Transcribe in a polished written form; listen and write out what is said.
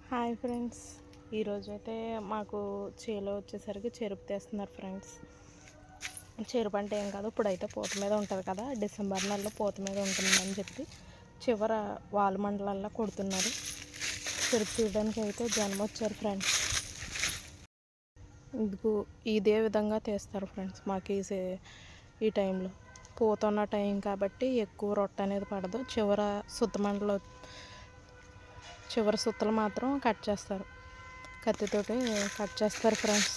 Hi friends, ఈరోజైతే మాకు చేలో వచ్చేసరికి చెరుకు తీస్తున్నారు ఫ్రెండ్స్. చెరుకు అంటే ఏం కాదు, ఇప్పుడైతే పూత మీద ఉంటుంది కదా, డిసెంబర్ నెలలో పూత మీద ఉంటుందని చెప్పి చివర వాల్ మండలాల్లో కొడుతున్నారు. చెరుకు తీయడానికి అయితే జనం వచ్చారు ఫ్రెండ్స్. ఇందుకు ఇదే విధంగా తీస్తారు ఫ్రెండ్స్. మాకు ఈ టైంలో పూత ఉన్న టైం కాబట్టి ఎక్కువ రొట్టె అనేది పడదు. చివరి సుత్తలు మాత్రం కట్ చేస్తారు, కత్తితోటి కట్ చేస్తారు ఫ్రెండ్స్.